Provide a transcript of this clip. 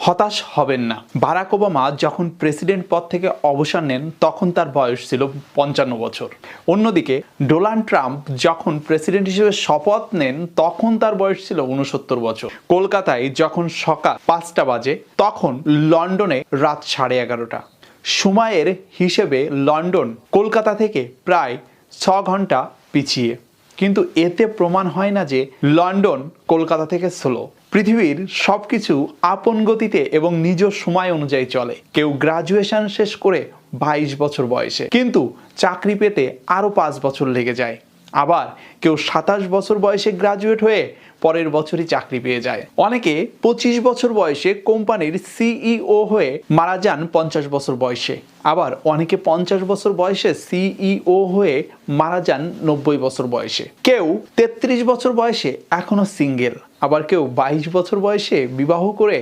হতাশ হবেন না। বারাক ওবামা যখন প্রেসিডেন্ট পদ থেকে অবসর নেন তখন তার বয়স ছিল ৫৫ বছর। অন্যদিকে ডোনাল্ড ট্রাম্প যখন প্রেসিডেন্ট হিসেবে শপথ নেন তখন তার বয়স ছিল ৬৯ বছর। কলকাতায় যখন সকাল ৫টা বাজে তখন লন্ডনে রাত 11:30। সময়ের হিসেবে লন্ডন কলকাতা থেকে প্রায় ৬ ঘন্টা পিছিয়ে, কিন্তু এতে প্রমাণ হয় না যে লন্ডন কলকাতা থেকে স্লো। পৃথিবীর সবকিছু আপন গতিতে এবং নিজ সময় অনুযায়ী চলে। কেউ গ্রাজুয়েশন শেষ করে 22 বছর বয়সে, কিন্তু চাকরি পেতে আরো 5 বছর লেগে যায়। আবার কেউ 27 বছর বয়সে গ্রাজুয়েট হয়ে পরের বছরই চাকরি পেয়ে যায়। অনেকে 25 বছর বয়সে কোম্পানির সিইও হয়ে মারা যান 50 বছর বয়সে। আবার অনেকে 50 বছর বয়সে সিইও হয়ে মারা যান 90 বছর বয়সে। কেউ 33 বছর বয়সে এখনো সিঙ্গেল, আবার কেউ 22 বছর বয়সে বিবাহ করে